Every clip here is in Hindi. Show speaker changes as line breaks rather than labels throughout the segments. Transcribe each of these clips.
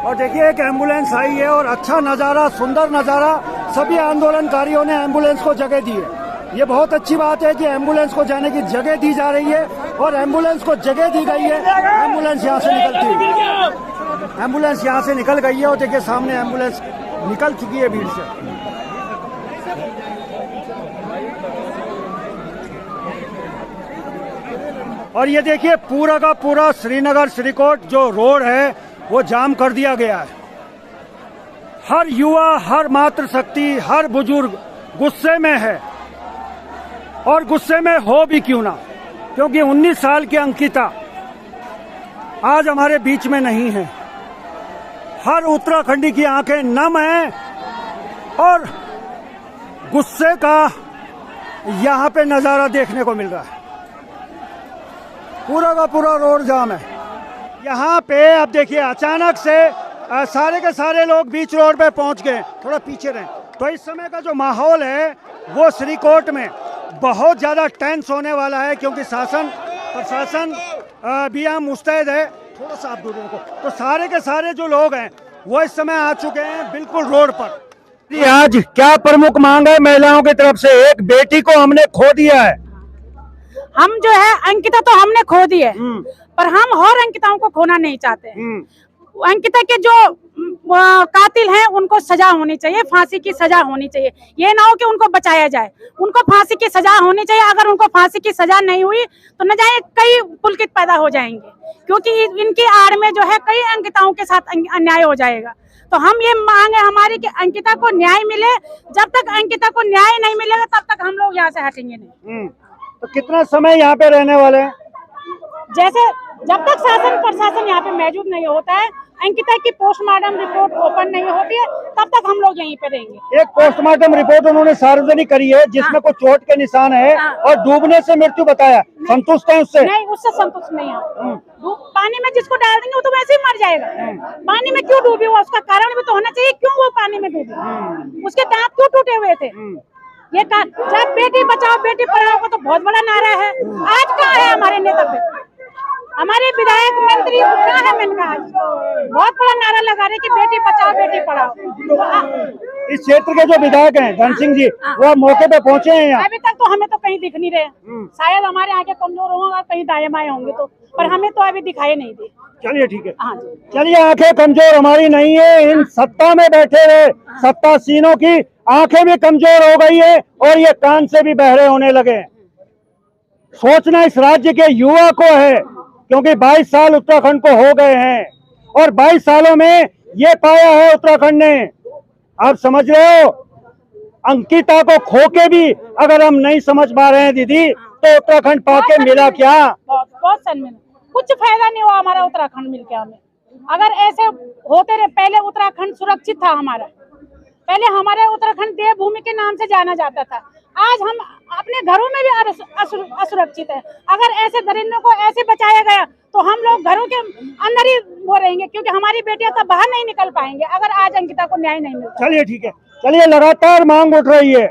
और देखिए एक एम्बुलेंस आई है और अच्छा नज़ारा, सुंदर नज़ारा, सभी आंदोलनकारियों ने एम्बुलेंस को जगह दी है। ये बहुत अच्छी बात है कि एम्बुलेंस को जाने की जगह दी जा रही है और एम्बुलेंस को जगह दी गई है। एम्बुलेंस यहाँ से निकलती है, एम्बुलेंस यहाँ से निकल गई है और देखिए सामने एम्बुलेंस निकल चुकी है भीड़ से। और ये देखिए पूरा का पूरा श्रीनगर श्रीकोट जो रोड है वो जाम कर दिया गया है। हर युवा, हर मातृशक्ति, हर बुजुर्ग गुस्से में है और गुस्से में हो भी क्यों ना, क्योंकि 19 साल की अंकिता आज हमारे बीच में नहीं है। हर उत्तराखंडी की आंखें नम हैं और गुस्से का यहाँ पे नजारा देखने को मिल रहा है। पूरा का पूरा रोड जाम है यहाँ पे। अब देखिए अचानक से सारे के सारे लोग बीच रोड पे पहुंच गए। थोड़ा पीछे रहें। तो इस समय का जो माहौल है वो श्रीकोट में बहुत ज़्यादा टेंस होने वाला है, क्योंकि शासन प्रशासन भी यहाँ मुस्तैद है। थोड़ा सा आप दूर रखो। तो सारे के सारे जो लोग हैं वो इस समय आ चुके हैं बिल्कुल रोड पर। आज क्या प्रमुख मांग है महिलाओं की तरफ से? एक बेटी को हमने खो दिया है।
हम जो है अंकिता तो हमने खो दी है, पर हम और अंकिताओं को खोना नहीं चाहते। अंकिता के जो कातिल हैं उनको सजा होनी चाहिए, फांसी की सजा होनी चाहिए। ये ना हो कि उनको बचाया जाए, उनको फांसी की सजा होनी चाहिए। अगर उनको फांसी की सजा नहीं हुई तो न जाने कई पुलकित पैदा हो जाएंगे, क्योंकि इनकी आड़ में जो है कई अंकिताओं के साथ अन्याय हो जाएगा। तो हम ये मांग है हमारी कि अंकिता को न्याय मिले। जब तक अंकिता को न्याय नहीं मिलेगा तब तक हम लोग यहाँ से हटेंगे नहीं।
तो कितना समय यहाँ पे रहने वाले हैं?
जैसे जब तक शासन प्रशासन यहाँ पे मौजूद नहीं होता है, अंकिता की पोस्टमार्टम रिपोर्ट ओपन नहीं होती है, तब तक हम लोग यहीं पे रहेंगे।
एक पोस्टमार्टम रिपोर्ट उन्होंने सार्वजनिक करी है जिसमें कुछ चोट के निशान है और डूबने से मृत्यु बताया। संतुष्ट है उससे?
नहीं, उससे संतुष्ट नहीं है। पानी में जिसको डाल देंगे वो तो वैसे ही मर जाएगा। पानी में क्यों डूबी हुआ, उसका कारण भी तो होना चाहिए क्यों वो पानी में डूबी, उसके दांत क्यों टूटे हुए थे। ये जब बेटी बचाओ बेटी पढ़ाओ का तो बहुत बड़ा नारा है, आज कहाँ है हमारे नेता पे, हमारे विधायक मंत्री कहाँ है? मैंने कहा बहुत बड़ा नारा लगा रहे कि बेटी बचाओ बेटी पढ़ाओ।
इस क्षेत्र के जो विधायक हैं धन सिंह जी, वो मौके पे पहुँचे हैं यहाँ?
अभी तक तो हमें तो कहीं दिख नहीं रहे, शायद हमारे आगे कमजोर होंगे, कहीं दाएं बाएं होंगे तो, पर हमें तो अभी दिखाई नहीं दी।
चलिए ठीक है।
हाँ
चलिए, आंखें कमजोर हमारी नहीं है, इन सत्ता में बैठे हुए सत्तासीनों की आंखें भी कमजोर हो गई है और ये कान से भी बहरे होने लगे। सोचना इस राज्य के युवा को है, क्योंकि 22 साल उत्तराखंड को हो गए हैं और 22 सालों में ये पाया है उत्तराखंड ने। आप समझ रहे हो, अंकिता को खो के भी अगर हम नहीं समझ पा रहे हैं दीदी, तो उत्तराखंड पाके मिला क्या?
बहुत शर्मिंदा, कुछ फायदा नहीं हुआ हमारा उत्तराखंड मिलके हमें। अगर ऐसे होते रहे, पहले उत्तराखंड सुरक्षित था हमारा, पहले हमारे उत्तराखंड देवभूमि के नाम से जाना जाता था। आज हम अपने घरों में भी असुरक्षित है। अगर ऐसे दरिंदों को ऐसे बचाया गया तो हम लोग घरों के अंदर ही वो रहेंगे, क्योंकि हमारी बेटियां तो बाहर नहीं निकल पाएंगे अगर आज अंकिता को न्याय नहीं मिलता।
चलिए ठीक है। चलिए, लगातार मांग उठ रही है,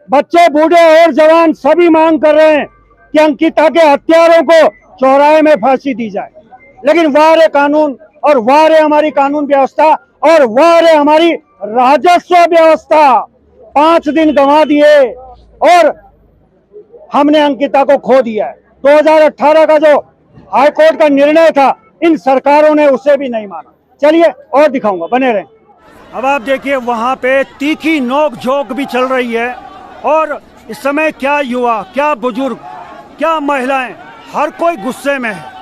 बच्चे बूढ़े और जवान सभी मांग कर रहे हैं कि अंकिता के हत्यारों को चौराहे में फांसी दी जाए। लेकिन वाह रे कानून, और वाह रे हमारी कानून व्यवस्था, और वाह रे हमारी राजस्व व्यवस्था। 5 दिन गंवा दिए और हमने अंकिता को खो दिया है। 2018 का जो हाईकोर्ट का निर्णय था, इन सरकारों ने उसे भी नहीं माना। चलिए और दिखाऊंगा, बने रहें। अब आप देखिए वहां पे तीखी नोक झोंक भी चल रही है और इस समय क्या युवा, क्या बुजुर्ग, क्या महिलाएं, हर कोई गुस्से में है।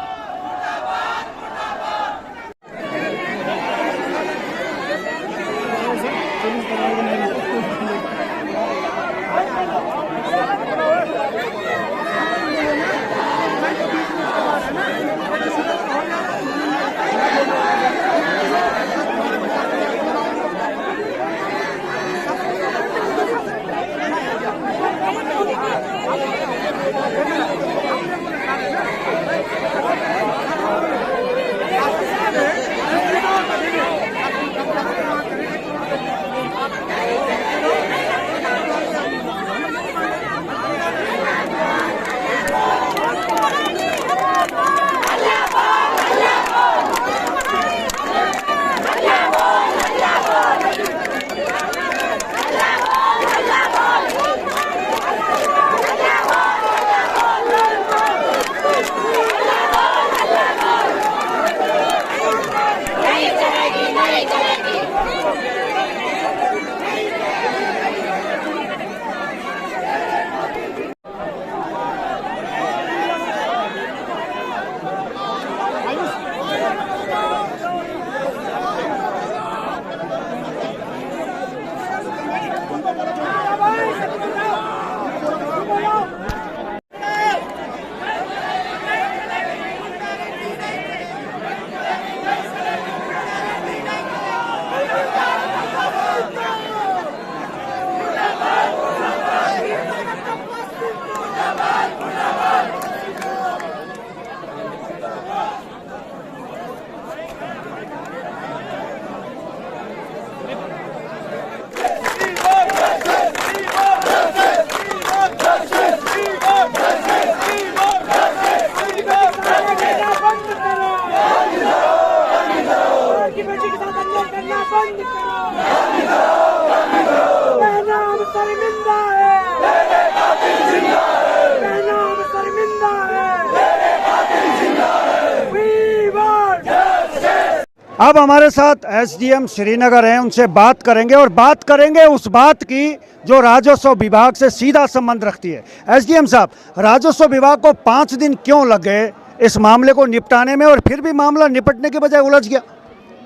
अब हमारे साथ एसडीएम श्रीनगर हैं, उनसे बात करेंगे और बात करेंगे उस बात की जो राजस्व विभाग से सीधा संबंध रखती है। एसडीएम साहब, राजस्व विभाग को 5 दिन क्यों लग गए इस मामले को निपटाने में और फिर भी मामला निपटने के बजाय उलझ गया?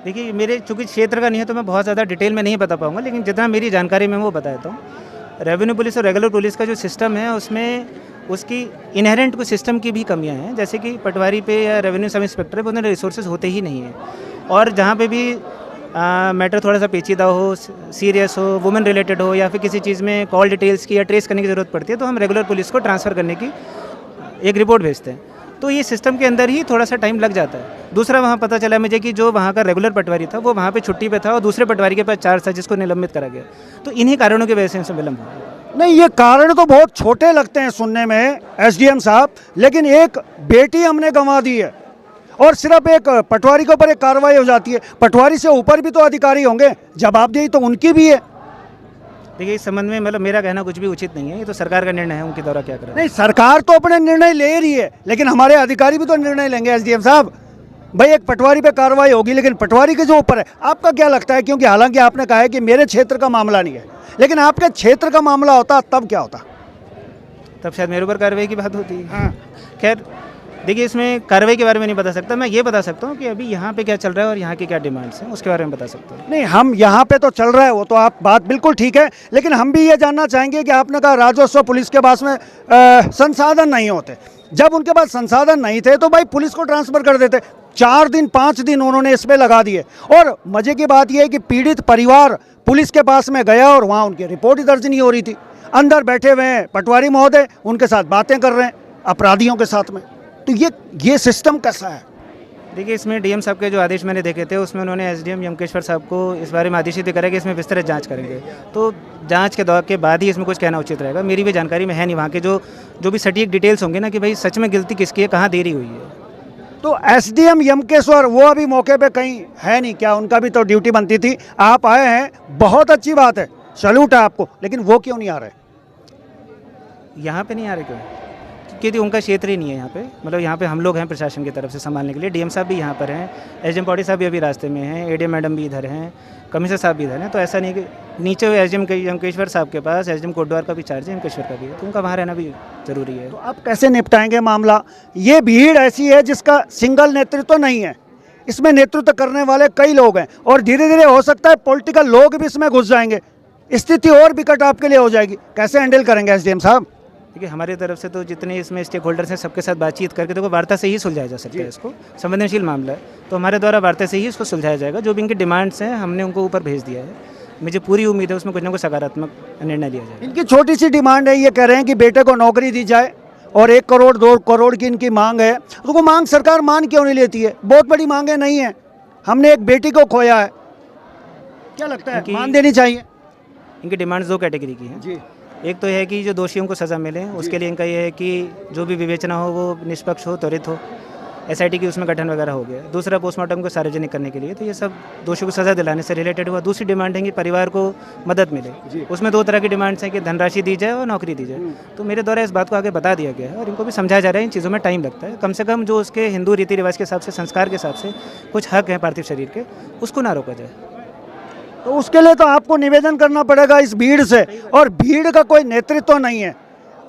देखिए, मेरे चूँकि क्षेत्र का नहीं है तो मैं बहुत ज़्यादा डिटेल में नहीं बता पाऊँगा, लेकिन जितना मेरी जानकारी में वो बता देता हूँ। रेवेन्यू पुलिस और रेगुलर पुलिस का जो सिस्टम है उसमें उसकी इनहेरेंट कुछ सिस्टम की भी कमियां हैं, जैसे कि पटवारी पे या रेवेन्यू सब इंस्पेक्टर पे उन्हें रिसोर्सेज होते ही नहीं हैं, और जहाँ पे भी मैटर थोड़ा सा पेचीदा हो, सीरियस हो, वुमेन रिलेटेड हो, या फिर किसी चीज़ में कॉल डिटेल्स की या ट्रेस करने की ज़रूरत पड़ती है तो हम रेगुलर पुलिस को ट्रांसफ़र करने की एक रिपोर्ट भेजते हैं। तो ये सिस्टम के अंदर ही थोड़ा सा टाइम लग जाता है। दूसरा, वहाँ पता चला मुझे कि जो वहाँ का रेगुलर पटवारी था वो वहाँ पे छुट्टी पे था और दूसरे पटवारी के पास चार्ज था जिसको निलंबित करा गया। तो इन्हीं कारणों की वजह से इनसे विलम्ब हुआ।
नहीं, ये कारण तो बहुत छोटे लगते हैं सुनने में एसडीएम साहब, लेकिन एक बेटी हमने गंवा दी है और सिर्फ एक पटवारी के ऊपर एक कार्रवाई हो जाती है। पटवारी से ऊपर भी तो अधिकारी होंगे, जवाबदेही तो उनकी भी है।
देखिए, इस संबंध में मतलब मेरा कहना कुछ भी उचित नहीं है, ये तो सरकार का निर्णय है उनके द्वारा क्या करें।
नहीं, सरकार तो अपने निर्णय ले रही है, लेकिन हमारे अधिकारी भी तो निर्णय लेंगे। एसडीएम साहब, भाई एक पटवारी पे कार्रवाई होगी, लेकिन पटवारी के जो ऊपर है, आपका क्या लगता है? क्योंकि हालांकि आपने कहा है कि मेरे क्षेत्र का मामला नहीं है, लेकिन आपके क्षेत्र का मामला होता तब क्या होता?
तब शायद मेरे ऊपर कार्रवाई की बात होती है।
हाँ।
खैर, देखिए, इसमें कार्रवाई के बारे में नहीं बता सकता। मैं ये बता सकता हूँ कि अभी यहाँ पे क्या चल रहा है और यहाँ की क्या डिमांड्स हैं, उसके बारे में बता सकता हूँ।
नहीं, हम यहाँ पे तो चल रहा है, वो तो आप बात बिल्कुल ठीक है, लेकिन हम भी ये जानना चाहेंगे कि आपने कहा राजस्व पुलिस के पास में संसाधन नहीं होते। जब उनके पास संसाधन नहीं थे तो भाई पुलिस को ट्रांसफ़र कर देते। 4 दिन 5 दिन उन्होंने इस पे लगा दिए, और मजे की बात यह है कि पीड़ित परिवार पुलिस के पास में गया और वहाँ उनकी रिपोर्ट ही दर्ज नहीं हो रही थी। अंदर बैठे हुए हैं पटवारी महोदय, उनके साथ बातें कर रहे हैं अपराधियों के साथ में। तो ये सिस्टम कैसा है?
देखिए, इसमें डीएम साहब के जो आदेश मैंने देखे थे उसमें उन्होंने एसडीएम यमकेश्वर साहब को इस बारे में आदेशित करा कि इसमें विस्तृत जांच करेंगे। तो जांच के दौर के बाद ही इसमें कुछ कहना उचित रहेगा। मेरी भी जानकारी में है नहीं वहाँ के जो भी सटीक डिटेल्स होंगे ना कि भाई सच में गिल्टी किसकी है, कहाँ देरी हुई है।
तो एसडीएम यमकेश्वर वो अभी मौके पे कहीं है नहीं क्या? उनका भी तो ड्यूटी बनती थी। आप आए हैं, बहुत अच्छी बात है, सैल्यूट है आपको, लेकिन वो क्यों नहीं आ रहे?
यहाँ पे नहीं आ रहे क्यों? क्योंकि उनका क्षेत्र ही नहीं है यहाँ पे। मतलब यहाँ पे हम लोग हैं प्रशासन की तरफ से संभालने के लिए। डीएम साहब भी यहाँ पर हैं, एसडीएम पौड़ी साहब भी अभी रास्ते में हैं, एडीएम मैडम भी इधर हैं, कमिश्नर साहब भी इधर हैं। तो ऐसा नहीं कि नीचे एसडीएम यमकेश्वर साहब के पास एसडीएम कोटद्वार का भी चार्ज है, यमकेश्वर का भी है, तो उनका वहाँ रहना भी ज़रूरी है।
तो आप कैसे निपटाएंगे मामला? ये भीड़ ऐसी है जिसका सिंगल नेतृत्व नहीं है, इसमें नेतृत्व करने वाले कई लोग हैं, और धीरे धीरे हो सकता है पॉलिटिकल लोग भी इसमें घुस जाएंगे, स्थिति और विकट आपके लिए हो जाएगी। कैसे हैंडल करेंगे एसडीएम साहब?
देखिए, हमारी तरफ से तो जितने इसमें स्टेक होल्डर्स हैं सबके साथ बातचीत करके देखो, वार्ता से ही सुलझाया जा सकता है। इसको संवेदनशील मामला है तो हमारे द्वारा वार्ता से ही इसको सुलझाया जाएगा। जो भी इनकी डिमांड्स हैं हमने उनको ऊपर भेज दिया है। मुझे पूरी उम्मीद है उसमें कुछ ना कुछ सकारात्मक निर्णय लिया जाए।
इनकी छोटी सी डिमांड है, ये कह रहे हैं कि बेटे को नौकरी दी जाए और 1 करोड़ 2 करोड़ की इनकी मांग है। तो वो मांग सरकार मान क्यों नहीं लेती है? बहुत बड़ी मांगे नहीं है, हमने एक बेटी को खोया है, क्या लगता है मान देनी चाहिए?
इनकी डिमांड्स 2 कैटेगरी की हैं
जी।
एक तो है कि जो दोषियों को सज़ा मिले, उसके लिए इनका ये है कि जो भी विवेचना हो वो निष्पक्ष हो, त्वरित हो, एसआईटी की उसमें गठन वगैरह हो गया। दूसरा, पोस्टमार्टम को सार्वजनिक करने के लिए, तो ये सब दोषियों को सज़ा दिलाने से रिलेटेड हुआ। दूसरी डिमांड है कि परिवार को मदद मिले। उसमें 2 तरह की डिमांड्स हैं कि धनराशि दी जाए और नौकरी दी जाए। तो मेरे द्वारा इस बात को आगे बता दिया गया है और इनको भी समझाया जा रहा है। इन चीज़ों में टाइम लगता है, कम से कम जो उसके हिंदू रीति रिवाज के हिसाब से, संस्कार के हिसाब से कुछ हक हैं पार्थिव शरीर के, उसको ना रोका जाए।
तो उसके लिए तो आपको निवेदन करना पड़ेगा इस भीड़ से, और भीड़ का कोई नेतृत्व नहीं है।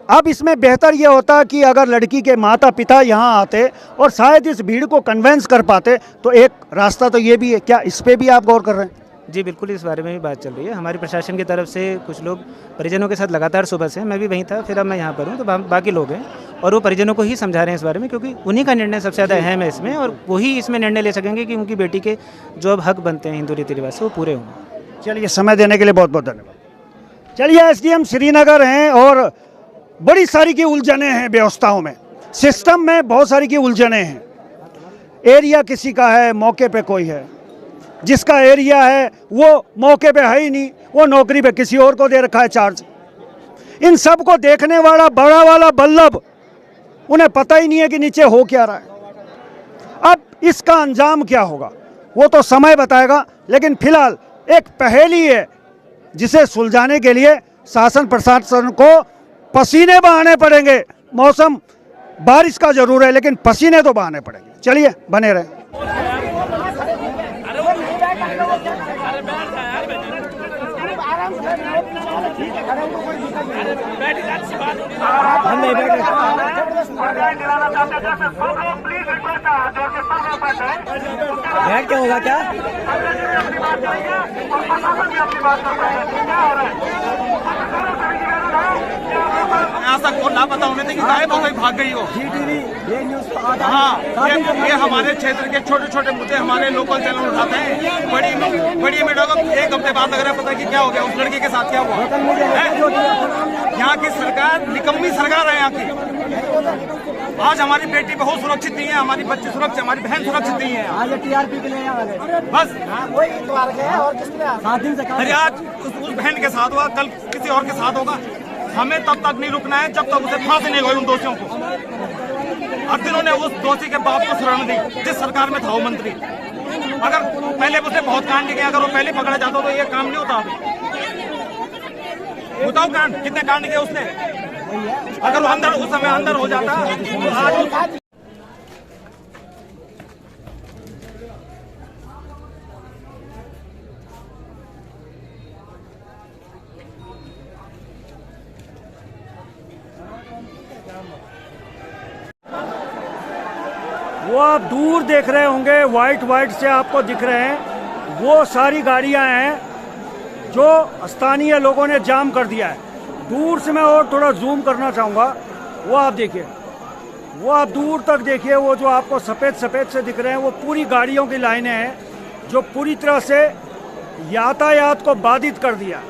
अब इसमें बेहतर ये होता कि अगर लड़की के माता पिता यहाँ आते और शायद इस भीड़ को कन्वेंस कर पाते, तो एक रास्ता तो ये भी है। क्या इस पे भी आप गौर कर रहे हैं?
जी बिल्कुल, इस बारे में भी बात चल रही है। हमारी प्रशासन की तरफ से कुछ लोग परिजनों के साथ लगातार, सुबह से मैं भी वहीं था, फिर अब मैं यहाँ पर हूँ, तो बाकी लोग हैं और वो परिजनों को ही समझा रहे हैं इस बारे में, क्योंकि उन्हीं का निर्णय सबसे ज़्यादा अहम है इसमें, और वही इसमें निर्णय ले सकेंगे कि उनकी बेटी के जो अब हक बनते हैं हिंदू रीति रिवाज से वो पूरे हों।
चलिए, समय देने के लिए बहुत बहुत धन्यवाद। चलिए, एसडीएम श्रीनगर हैं और बड़ी सारी की उलझने हैं व्यवस्थाओं में, सिस्टम में बहुत सारी की उलझने हैं। एरिया किसी का है, मौके पे कोई है, जिसका एरिया है वो मौके पे है ही नहीं, वो नौकरी पे किसी और को दे रखा है चार्ज। इन सब को देखने वाला बड़ा वाला बल्लभ, उन्हें पता ही नहीं है कि नीचे हो क्या रहा है। अब इसका अंजाम क्या होगा वो तो समय बताएगा, लेकिन फिलहाल एक पहेली है जिसे सुलझाने के लिए शासन प्रशासन को पसीने बहाने पड़ेंगे। मौसम बारिश का जरूर है, लेकिन पसीने तो बहाने पड़ेंगे। चलिए, बने रहें।
बैठ क्या होगा क्या?
ऐसा को लापता होने थे कि गायब हो गई, भाग गई हो।
ये न्यूज़ तो आता है।
हाँ, ये हमारे क्षेत्र के छोटे छोटे मुद्दे हमारे लोकल चैनल उठाते हैं। बड़ी मीडिया को एक हफ्ते बाद लग रहा है पता कि क्या हो गया, उस लड़की के साथ क्या हुआ है? यहाँ की सरकार निकम्मी सरकार है यहाँ की। आज हमारी बेटी बहुत सुरक्षित नहीं है, हमारी बच्ची सुरक्षित, हमारी बहन सुरक्षित नहीं है।
आज टीआरपी के लिए आ गए
बस
और किसने 7 दिन से
अरे आज उस बहन के साथ हुआ, कल किसी और के साथ होगा। हमें तब तक नहीं रुकना है जब तक उसे फांसी नहीं हुई उन दोषियों को। और जिन्होंने उस दोषी के बाप को शरण दी, जिस सरकार में था वो मंत्री, अगर पहले उसने बहुत कांड किया, अगर वो पहले पकड़ा जाता तो ये काम नहीं होता। अभी बताओ कांड कितने कांड किए उसने, अगर वो अंदर उस समय अंदर हो जाता तो आज
वो आप दूर देख रहे होंगे, वाइट से आपको दिख रहे हैं, वो सारी गाड़ियां हैं जो स्थानीय लोगों ने जाम कर दिया है। दूर से मैं और थोड़ा जूम करना चाहूँगा, वो आप देखिए, वो आप दूर तक देखिए, वो जो आपको सफ़ेद से दिख रहे हैं वो पूरी गाड़ियों की लाइनें हैं जो पूरी तरह से यातायात को बाधित कर दिया।